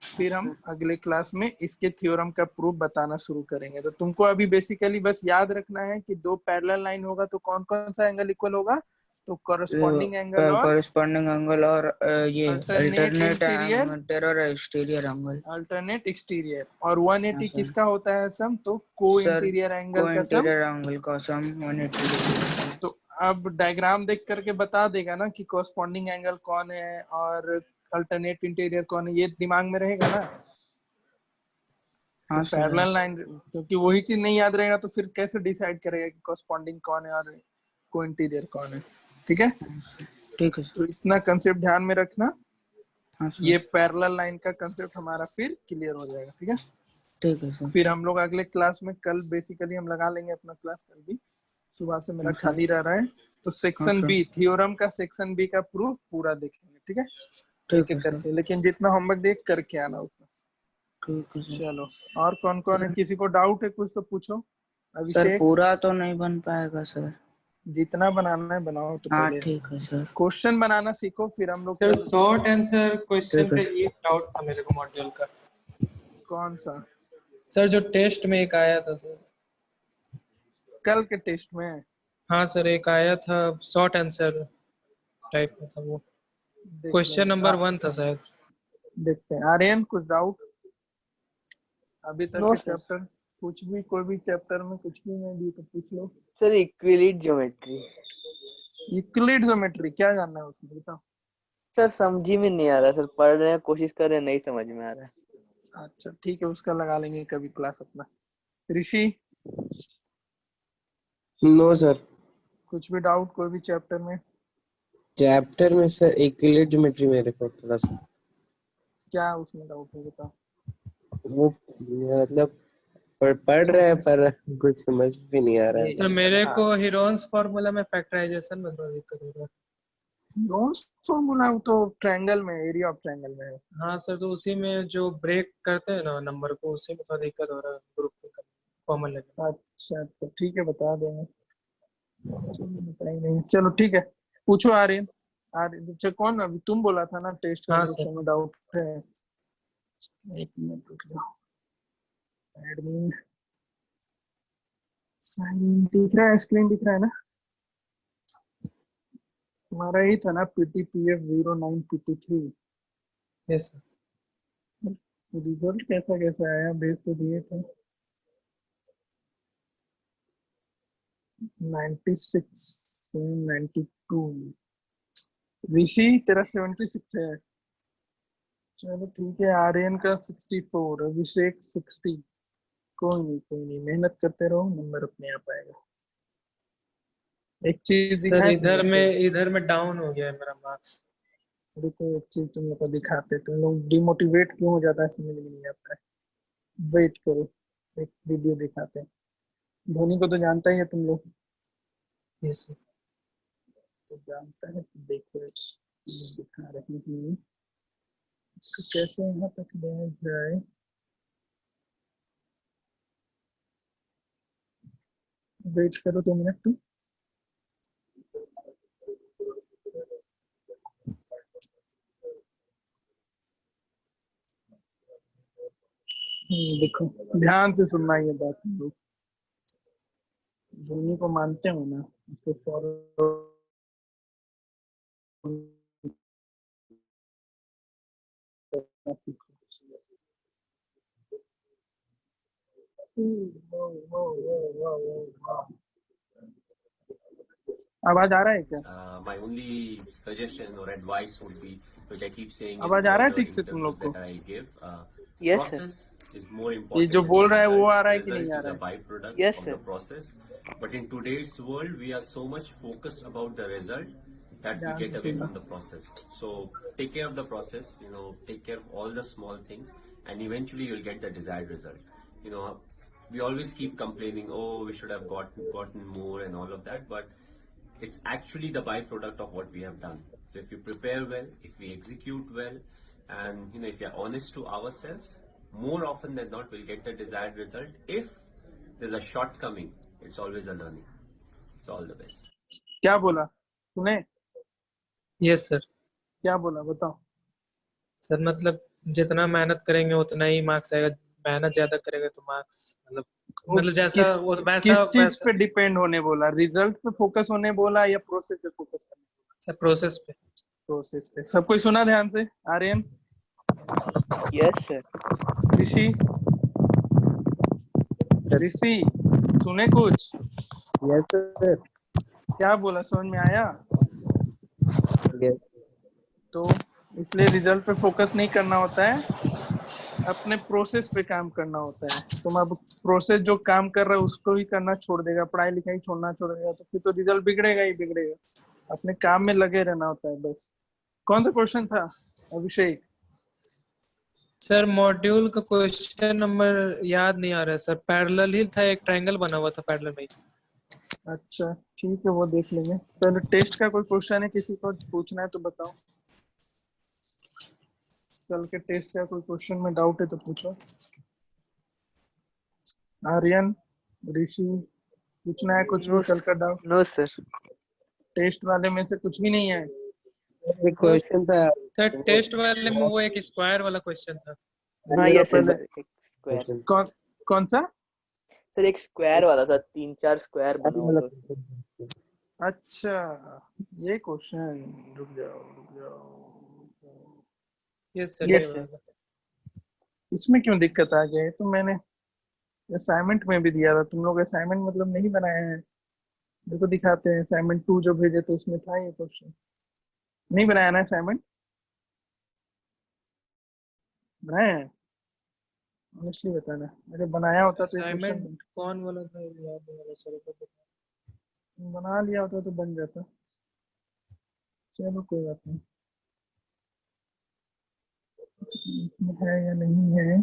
फिर हम अगले क्लास में इसके थ्योरम का प्रूफ बताना शुरू करेंगे। तो तुमको अभी बेसिकली बस याद रखना है कि दो पैरेलल लाइन होगा तो कौन कौन सा एंगल इक्वल होगा? तो कॉरस्पॉन्डिंग एंगल और कॉरेस्पॉन्डिंग एंगल और ये अल्टरनेट अल्टरनेट इंटीरियर, एंगल और एक्सटीरियर एंगल। Alternate exterior. और हाँ 180 सर। किसका होता है सम? तो को सर इंटीरियर एंगल को का सम। इंटीरियर एंगल का सम 180 डिग्री। तो अब डायग्राम देख करके बता देगा ना कि कॉरस्पॉन्डिंग एंगल कौन है और अल्टरनेट इंटीरियर कौन है, ये दिमाग में रहेगा ना। हाँ सर। पैरेलल लाइन, क्योंकि वही चीज नहीं याद रहेगा तो फिर कैसे डिसाइड करेगा कि कॉरस्पॉन्डिंग कौन है और को इंटीरियर कौन है? ठीक है, ठीक है तो सर। इतना कंसेप्ट ध्यान में रखना। हाँ सर। ये पैरेलल लाइन का कंसेप्ट हमारा फिर क्लियर हो जाएगा, ठीक है। ठीक है सर। फिर हम लोग अगले क्लास में, कल बेसिकली हम लगा लेंगे अपना क्लास, कल भी सुबह से मेरा हाँ सर। खाली रह रहा है। तो हाँ सेक्शन सर। बी, थ्योरम का सेक्शन बी का प्रूफ पूरा देखेंगे, ठीक है। एक ठीक है एक सर। करके, लेकिन जितना होमवर्क देख करके आना उतना। ठीक है सर। चलो, और कौन कौन है? सर। किसी को डाउट है कुछ तो पूछो। सर अभिषेक, पूरा तो नहीं बन पाएगा सर। जितना बनाना है बनाओ। तो हाँ पहले ठीक है सर। क्वेश्चन बनाना सीखो, फिर हम लोग सर कल। शॉर्ट आंसर क्वेश्चन ठीक है का सर। एक डाउट था मेरे को मॉड्यूल का। कौन सा? सर जो टेस्ट में एक आया था सर। कल के टेस्ट में हाँ सर एक आया था, शॉर्ट आंसर टाइप में था वो। देख क्वेश्चन लेंगे। नंबर 1 था शायद। देखते हैं। आर्यन कुछ डाउट अभी तक नो के सर। चैप्टर? कुछ भी, कोई भी चैप्टर में कुछ भी नहीं दी तो पूछ लो। Sir Euclid geometry. Euclid geometry क्या जानना है उसमें बताओ। सर समझ ही में नहीं आ रहा सर, पढ़ रहे हैं, कोशिश कर रहे हैं, नहीं समझ में आ रहा है। अच्छा ठीक है, उसका लगा लेंगे कभी क्लास अपना। ऋषि नो सर। कुछ भी डाउट कोई भी चैप्टर में? चैप्टर में सर यूक्लिड ज्योमेट्री मेरे को थोड़ा सा क्या उसमें डाउट है बताओ। वो मतलब पढ़ रहे हैं पर कुछ समझ भी नहीं आ रहा है। सर मेरे को हीरोन्स फार्मूला में फैक्टराइजेशन में थोड़ा दिक्कत हो रहा है। नॉन्स फॉर्मूला तो ट्रायंगल में, एरिया ऑफ ट्रायंगल में है। हाँ सर, तो उसी में जो ब्रेक करते हैं ना नंबर को, उसी में थोड़ा दिक्कत हो रहा है ग्रुप में कॉमन लेवल। अच्छा तो ठीक है बता देंगे। बताइए नहीं, चलो ठीक है। पूछो आर्यन। आर्यन अच्छा कौन, अभी तुम बोला था ना टेस्ट का हाँ सर। क्वेश्चन में डाउट है। एक मिनट रुक जाओ। एडमिन साइन दिख रहा है, स्क्रीन दिख रहा है ना तुम्हारा? ही था ना PTPF 09PT3। Yes sir. Result कैसा कैसा आया, भेज तो दिए थे। 96 92। ऋषि तेरा 76 है। चलो ठीक है, आर्यन का 64, अभिषेक 60। कोई नहीं मेहनत करते रहो, नंबर अपने आप आएगा। एक चीज सर दिखाए तुम लोग को। इधर में डाउन हो गया है मेरा मार्क्स। देखो एक चीज तुम लोग को दिखाते, तुम लोग डिमोटिवेट क्यों हो जाता है समझ में नहीं आता है। वेट करो, एक वीडियो दिखाते हैं। धोनी को तो जानता ही है तुम लोग, यस सर। तो जानता है तो देखो ये दिखा रहे हैं। इसको कैसे यहाँ तक ले जाए। वेट करो 2 मिनट तुम। देखो ध्यान से सुनना ये बात तुम लोग। धोनी को मानते हो ना, उसको फॉलो करना सीखो। आवाज आ रहा है क्या? My only suggestion or advice would be, which I keep saying in आवाज आ all रहा है the ठीक से तुम interviews लोग को? that I give, yes sir. process is more ये important जो than बोल the रहा है वो result. आ रहा है कि नहीं Result आ is रहा a है? byproduct Yes, of sir. the process. But in today's world, we are so much focused about the result that we ध्यान get से away सुनना। from the process. So take care of the process, take care of all the small things, and eventually you'll get the desired result. You know, we always keep complaining, oh, we should have gotten more and all of that, but it's actually the byproduct of what we have done. So if you prepare well, if we execute well, and if you're honest to ourselves, more often than not we'll get the desired result. If there's a shortcoming, it's always a learning. So all the best. क्या बोला तूने? Yes sir. क्या बोला बताओ। Sir मतलब जितना मेहनत करेंगे उतना ही मार्क्स आएगा, मेहनत ज्यादा करेंगे तो मार्क्स वो मतलब जैसा किस वो किस वैसा चीज वैसा। पे डिपेंड होने बोला? रिजल्ट पे फोकस होने बोला या प्रोसेस पे फोकस करने? सर प्रोसेस पे। प्रोसेस पे। सब कोई सुना ध्यान से? Aryan, yes sir. ऋषि, ऋषि सुने कुछ? Yes sir. क्या बोला समझ में आया? यस। तो इसलिए रिजल्ट पे फोकस नहीं करना होता है, अपने प्रोसेस पे काम करना होता है। तुम अब प्रोसेस जो काम कर रहा है उसको ही करना छोड़ देगा, पढ़ाई लिखाई छोड़ना छोड़ देगा, तो फिर तो रिजल्ट बिगड़ेगा ही बिगड़ेगा। अपने काम में लगे रहना होता है बस। कौन सा क्वेश्चन था अभिषेक? सर मॉड्यूल का क्वेश्चन नंबर याद नहीं आ रहा है सर, पैरेलल ही था, एक ट्रायंगल बना हुआ था पैरेलल में। अच्छा ठीक है, वो देख लेंगे। चलो टेस्ट का कोई क्वेश्चन है किसी को पूछना है तो बताओ। कल के टेस्ट का कोई क्वेश्चन में डाउट है तो पूछो। आर्यन, ऋषि, पूछना है कुछ भी नो कल का डाउट? No sir. टेस्ट वाले में से कुछ भी नहीं है? एक क्वेश्चन था सर वो टेस्ट वाले में वो एक स्क्वायर वाला क्वेश्चन था। हाँ चलो यस सर, पहले एक स्क्वायर। क्वेश्चन कौन सा? सर एक स्क्वायर वाला था, 3-4 स्क्वायर बनाओ तो। अच्छा ये क्वेश्चन, रुक जाओ। यस सर, ये ये यस सर। वाला। इसमें क्यों दिक्कत आ गई? तो मैंने असाइनमेंट में भी दिया था, तुम लोग असाइनमेंट मतलब नहीं बनाए हैं। देखो दिखाते हैं, असाइनमेंट 2 जो भेजे थे उसमें था ये क्वेश्चन। नहीं बनाया ना असाइनमेंट? बनाया है? ऑनेस्टली बताना, अगर बनाया होता तो ये असाइनमेंट क्वेश्चन कौन वाला था याद नहीं आ रहा सर को। बना लिया होता तो बन जाता। चलो कोई बात नहीं, इसमें है या नहीं है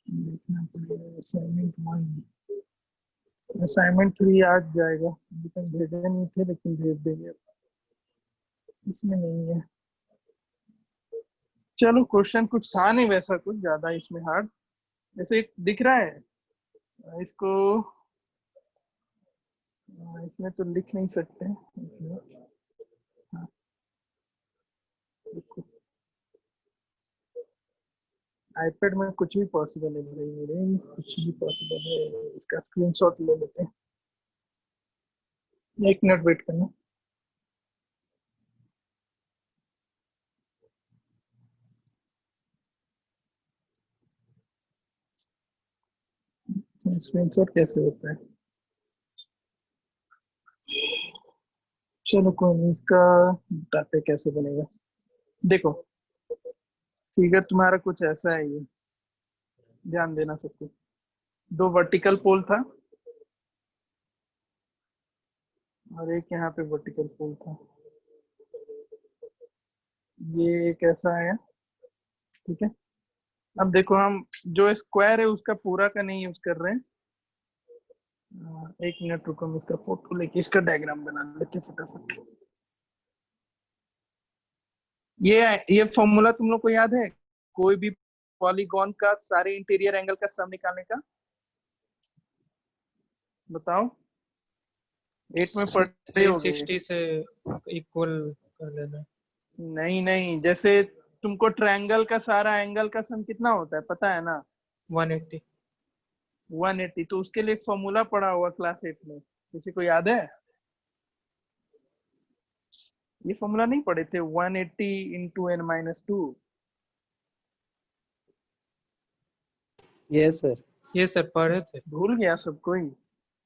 देखना पड़ेगा। असाइनमेंट 1, असाइनमेंट 3 आज जाएगा, अभी तक भेजे नहीं थे लेकिन भेज देंगे। इसमें नहीं है। चलो क्वेश्चन कुछ था नहीं वैसा, कुछ ज्यादा इसमें हार्ड जैसे एक दिख रहा है इसको। इसमें तो लिख नहीं सकते। हाँ, आईपैड में कुछ भी पॉसिबल है भाई मेरे, कुछ भी पॉसिबल है। इसका स्क्रीनशॉट ले लेते हैं, 1 मिनट वेट करना। स्क्रीनशॉट कैसे होता है? चलो कोई नहीं, इसका डाटा कैसे बनेगा देखो। फिगर तुम्हारा कुछ ऐसा है, ये ध्यान देना सब कुछ। 2 वर्टिकल पोल था और एक यहाँ पे वर्टिकल पोल था। ये एक ऐसा है, ठीक है। अब देखो हम जो स्क्वायर है उसका पूरा का नहीं यूज कर रहे हैं। 1 मिनट रुको, हम इसका फोटो लेके इसका डायग्राम बना लेते हैं फटाफट। ये फॉर्मूला तुम लोग को याद है? कोई भी पॉलीगॉन का सारे इंटीरियर एंगल का सम निकालने का, बताओ। 8 में पढ़े होगे। 360 से इक्वल कर लेना। नहीं नहीं, जैसे तुमको ट्रायंगल का सारा एंगल का सम कितना होता है पता है ना? 180। 180। तो उसके लिए एक फॉर्मूला पढ़ा हुआ क्लास 8 में, किसी को याद है? ये फॉर्मूला नहीं पढ़े थे? 180 इंटू n-2। Yes sir. ये सर पढ़े थे। भूल गया सब कोई?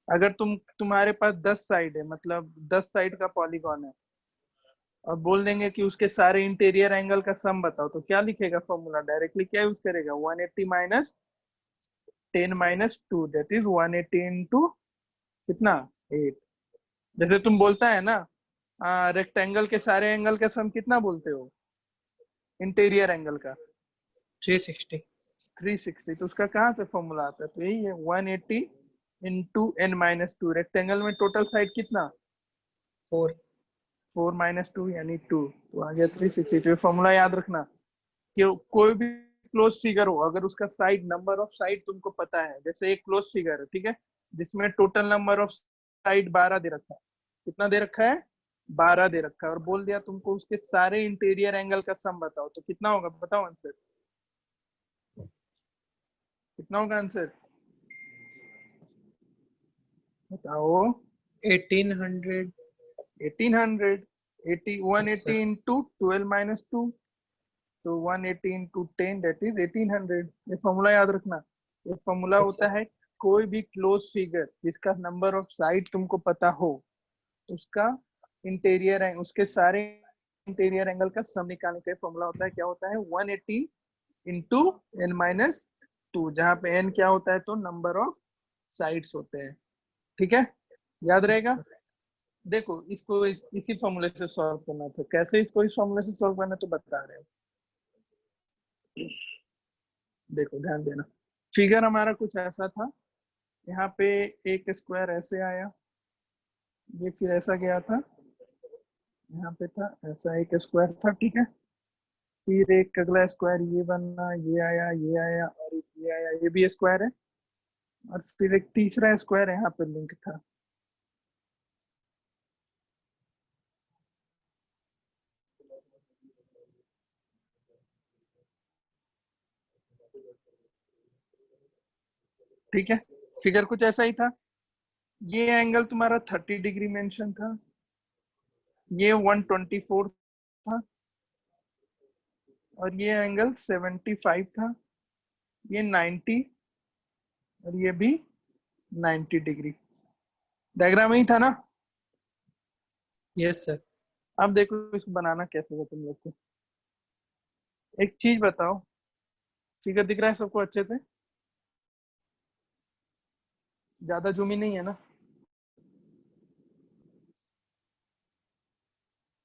अगर तुम्हारे पास 10 साइड है, मतलब 10 साइड का पॉलीगॉन है, और बोल देंगे कि उसके सारे इंटीरियर एंगल का सम बताओ, तो क्या लिखेगा फॉर्मूला? डायरेक्टली क्या यूज करेगा? 180 माइनस 10-2, दैट इज 180 इंटू कितना? 8। जैसे तुम बोलता है ना रेक्टेंगल के सारे एंगल का सम कितना बोलते हो इंटीरियर एंगल का? 360। 360। तो उसका कहाँ से फॉर्मूला आता है? तो यही है 180 इंटू n-2। रेक्टेंगल में टोटल साइड कितना? 4। 4-2 यानी 2, तो आ गया 360। तो ये फॉर्मूला याद रखना कि कोई भी क्लोज फिगर हो, अगर उसका साइड नंबर ऑफ साइड तुमको पता है, जैसे एक क्लोज फिगर है, ठीक है, जिसमें टोटल नंबर ऑफ साइड 12 दे रखा है। कितना दे रखा है? 12 दे रखा है। और बोल दिया तुमको उसके सारे इंटीरियर एंगल का सम बताओ, तो कितना होगा? बताओ आंसर, कितना होगा आंसर? बताओ। 1800। 1800। 180 सर इंटू 12-2, तो 180 इंटू 10 दैट इज 1800। ये फॉर्मूला याद रखना। ये फॉर्मूला होता है कोई भी क्लोज फिगर जिसका नंबर ऑफ साइड तुमको पता हो, उसका इंटीरियर है, उसके सारे इंटीरियर एंगल का सम निकालने का फॉर्मूला होता है। क्या होता है? 180 इंटू n-2, जहाँ पे n क्या होता है? तो नंबर ऑफ साइड्स होते हैं, ठीक है, याद रहेगा। देखो इसको इसी फॉर्मूले से सॉल्व करना था। कैसे इसको इस फॉर्मूले से सॉल्व करना तो बता रहे हो। देखो ध्यान देना, फिगर हमारा कुछ ऐसा था। यहाँ पे एक स्क्वायर ऐसे आया, ये फिर ऐसा गया था, यहाँ पे था ऐसा एक स्क्वायर था, ठीक है। फिर एक अगला स्क्वायर ये बना, ये आया, ये आया, और ये आया, ये भी स्क्वायर है। और फिर एक तीसरा स्क्वायर यहाँ पे लिंक था। ठीक है, फिगर कुछ ऐसा ही था। ये एंगल तुम्हारा 30 डिग्री मेंशन था, ये 124 था, और ये एंगल 75 था, ये 90, और ये भी 90 डिग्री। डायग्राम ही था ना? Yes sir. अब देखो इसको बनाना कैसे है तुम लोग को। एक चीज बताओ, फिगर दिख रहा है सबको अच्छे से? ज्यादा जूम इन नहीं है ना?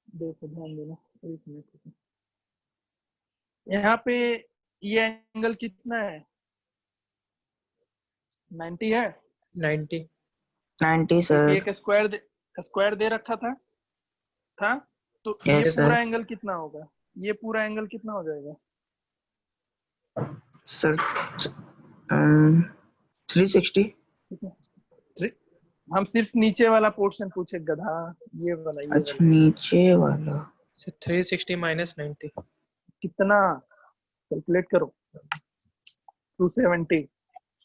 देखो ध्यान देना, एक मिनट। यहाँ पे ये एंगल कितना है? 90 है। 90। 90 क्योंकि सर। एक स्क्वायर दे रखा था। तो ये यस पूरा सर। एंगल कितना होगा? ये पूरा एंगल कितना हो जाएगा? सर 360। ठीक है। हम सिर्फ नीचे वाला पोर्शन पूछे गधा, ये वाला अच्छा नीचे वाला सर 360 माइनस 90। कितना? कैलकुलेट करो। 270।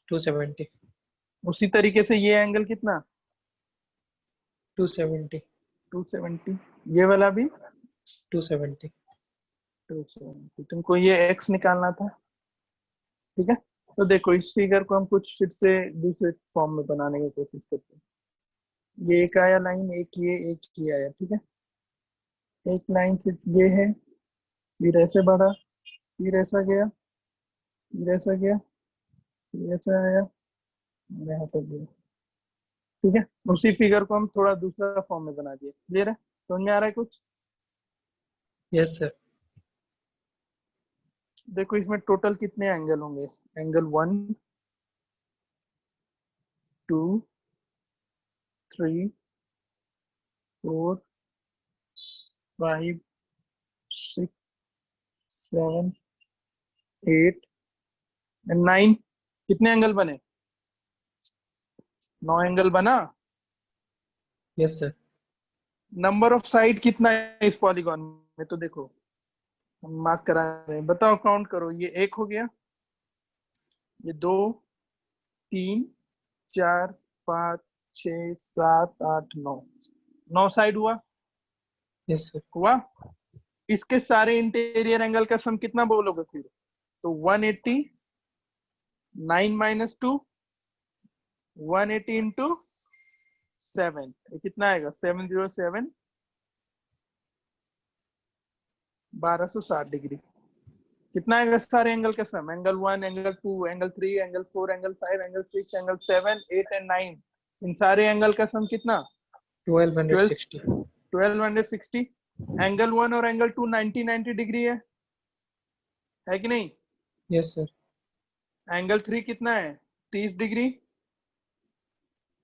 270। उसी तरीके से ये एंगल कितना? 270। 270। ये वाला भी 270। 270। तुमको ये x निकालना था, ठीक है। तो देखो इस फिगर को हम कुछ फिर से दूसरे फॉर्म में बनाने की कोशिश करते हैं। ये एक आया लाइन, एक ये आया, ठीक है। एक लाइन सिर्फ ये है, फिर ऐसे बढ़ा, फिर ऐसा गया, फिर ऐसा गया, फिर ऐसा आया और यहाँ तक गया, ठीक है। उसी फिगर को हम थोड़ा दूसरा फॉर्म में बना दिए। क्लियर है? समझ में आ रहा है कुछ? Yes sir. देखो इसमें टोटल कितने एंगल होंगे? Angle 1 2 3 4 5 6 7 8 and 9। कितने एंगल बने? 9 एंगल बना। Yes sir. Number of side कितना है इस पॉलीगॉन में? तो देखो हम मार्क करा रहे हैं, बताओ काउंट करो। ये 1 हो गया, ये 2 3 4 5 6 7 8 9। 9 साइड हुआ। Yes sir. हुआ। इसके सारे इंटीरियर एंगल का सम कितना बोलोगे फिर? तो 180, 9 माइनस 2, 180 इंटू 7, कितना आएगा? 707, 1260 डिग्री। कितना आएगा सारे एंगल का sum? Angle 1, angle 2, angle 3, angle 4, angle 5, angle 6, angle 7, 8 and 9। इन सारे एंगल का सम कितना? 1260। 1260। एंगल 1 और एंगल 2 90 डिग्री है कि नहीं? Yes sir. एंगल 3 कितना है? 30 डिग्री।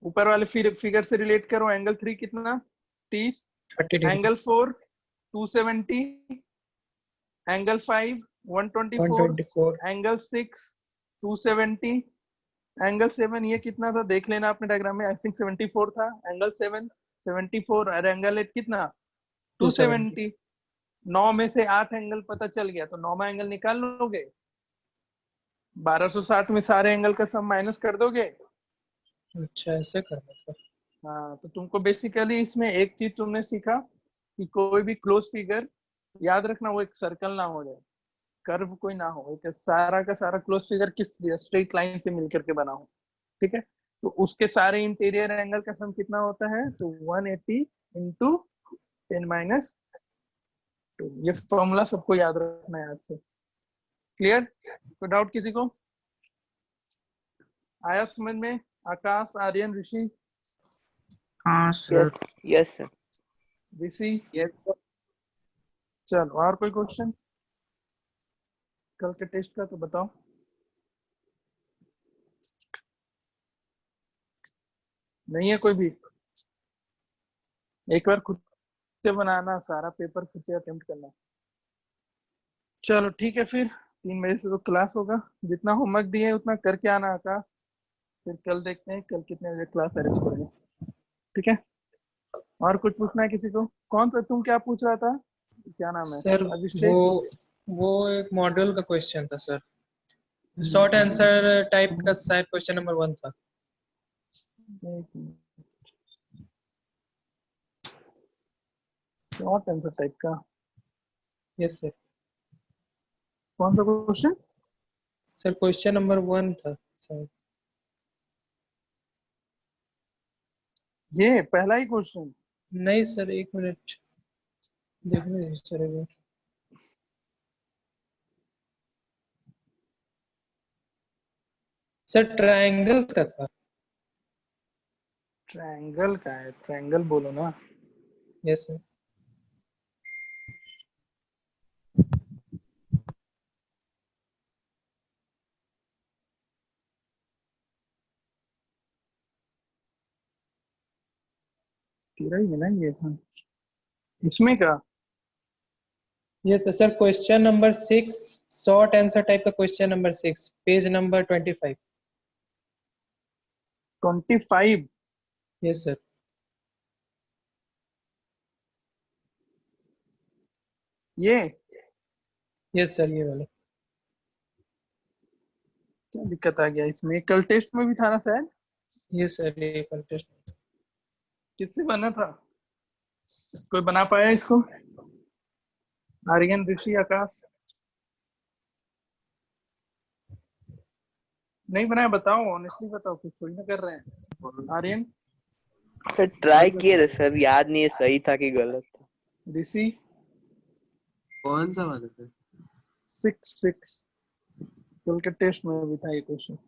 ऊपर वाले फिगर से रिलेट करो। एंगल 3 कितना? 30। 30 degree. Angle 4 270, angle 5 124, 124। Angle 6 270, angle 7 ये कितना था देख लेना आपने डायग्राम में। आई थिंक 74 था। एंगल 7 74 और एंगल 8 कितना? 270। 9 में से 8 एंगल पता चल गया, तो 9वां एंगल निकाल लोगे। 1260 में सारे एंगल का सम माइनस कर दोगे। अच्छा ऐसे करना था। हाँ, तो तुमको बेसिकली इसमें एक चीज तुमने सीखा कि कोई भी क्लोज फिगर याद रखना, वो एक सर्कल ना हो जाए, कर्व कोई ना हो, एक सारा का सारा क्लोज फिगर किस स्ट्रेट लाइन से मिलकर के बना हो, ठीक है। तो उसके सारे इंटीरियर एंगल का सम कितना होता है? तो 180 इंटू 10 माइनस 2। ये फॉर्मूला सबको याद रखना है आज से। क्लियर? कोई डाउट किसी को? आया समझ में? आकाश, आर्यन, ऋषि? हाँ yes sir. Yes sir. Rishi? चलो और कोई क्वेश्चन कल के टेस्ट का तो बताओ। नहीं है कोई भी? एक बार खुद से बनाना, सारा पेपर खुद से अटेम्प्ट करना। चलो ठीक है, फिर 3 बजे से तो क्लास होगा। जितना होमवर्क दिए उतना करके आना आकाश। फिर कल देखते हैं कल कितने बजे क्लास अरेंज करेंगे, ठीक है। और कुछ पूछना है किसी को? कौन सा तुम क्या पूछ रहा था? क्या नाम है? सर अभिषेक? वो एक मॉड्यूल का क्वेश्चन था सर। शॉर्ट आंसर टाइप का शायद क्वेश्चन नंबर 1 था। शॉर्ट आंसर टाइप का? Yes sir. कौन सा क्वेश्चन? सर क्वेश्चन नंबर 1 था शायद। ये पहला ही क्वेश्चन। नहीं सर, एक मिनट देखने दीजिए सर एक मिनट। सर ट्रायंगल्स का था। ट्रायंगल का है, ट्रायंगल बोलो ना। Yes sir. तेरा ही है ना ये था इसमें का। Yes sir. Question number 6, short answer type का question number 6, page number 25। 25। Yes sir. ये यस सर, ये वाला। क्या दिक्कत आ गया इसमें? कल टेस्ट में भी था ना शायद। यस सर, ये कंटेस्ट। किससे बना था? कोई बना पाया इसको? आर्यन, ऋषि, आकाश? नहीं बनाया? बताओ, ऑनेस्टली बताओ, कुछ थोड़ी ना कर रहे हैं। आर्यन, सर ट्राई किए थे सर, याद नहीं है सही था कि गलत था। ऋषि? कौन सा वाला था? 6 कल के टेस्ट में भी था ये क्वेश्चन।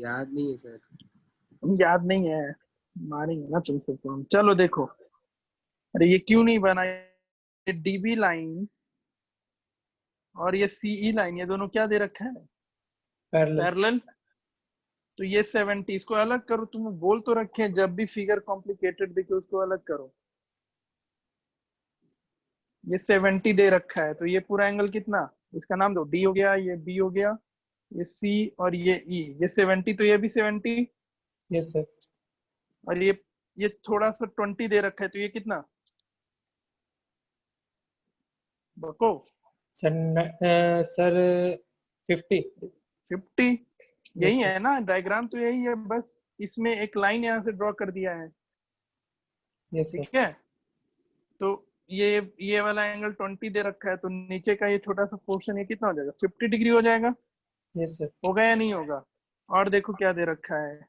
याद नहीं है सर। याद नहीं है? मारेंगे ना तुमसे तो हम। चलो देखो, अरे ये क्यों नहीं बना? ये डीबी लाइन और ये सीई लाइन, ये दोनों क्या दे रखा है? पैरेलल। पैरेलल। तो ये 70, इसको अलग करो। तुम्हें बोल तो रखे हैं, जब भी फिगर कॉम्प्लिकेटेड दिखे उसको अलग करो। ये 70 दे रखा है, तो ये पूरा एंगल कितना? इसका नाम दो, डी हो गया, ये बी हो गया, ये सी और ये ई। ये 70, तो ये भी 70। Yes sir. और ये थोड़ा सा 20 दे रखा है, तो ये कितना? बको। सर 50। 50। यस यही सर। है ना डायग्राम? तो यही है, बस इसमें एक लाइन यहाँ से ड्रॉ कर दिया है। Yes sir. ठीक है, तो ये वाला एंगल 20 दे रखा है, तो नीचे का ये छोटा सा पोर्शन ये कितना हो जाएगा? 50 डिग्री हो जाएगा। Yes sir. होगा या नहीं होगा? और देखो क्या दे रखा है,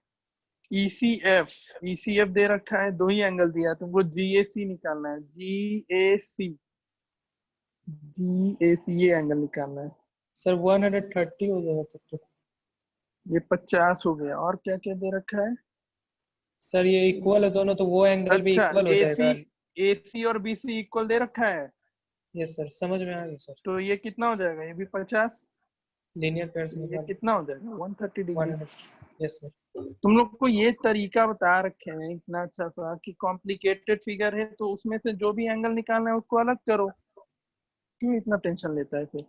ECF। ECF दे रखा है, दो ही एंगल दिया है तुमको, GAC निकालना है। GAC ये एंगल निकालना है। सर 130 हो जाएगा तब तो। ये 50 हो गया। और क्या क्या दे रखा है? सर ये इक्वल है दोनों, तो वो एंगल भी अच्छा, इक्वल हो जाएगा। AC और BC इक्वल दे रखा है, यस सर, समझ में आ गया सर। तो ये कितना हो जाएगा? ये भी 50। लीनियर पेयर से ये निकाल। कितना हो जाएगा? 130 डिग्री। 100। Yes sir. तुम लोग को ये तरीका बता रखे हैं इतना अच्छा सा कि कॉम्प्लिकेटेड फिगर है तो उसमें से जो भी एंगल निकालना है उसको अलग करो। क्यों इतना टेंशन लेता है फिर?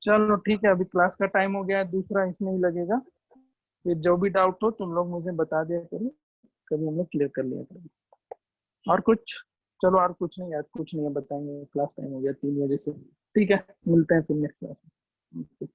चलो ठीक है, अभी क्लास का टाइम हो गया है, दूसरा इसमें ही लगेगा। फिर जो भी डाउट हो तुम लोग मुझे बता दिया करो, कभी हम लोग क्लियर कर लिया करेंगे। और कुछ? चलो और कुछ नहीं, आज कुछ नहीं है, बताएंगे, क्लास टाइम हो गया 3 बजे से। ठीक है, मिलते हैं फिर नेक्स्ट क्लास में।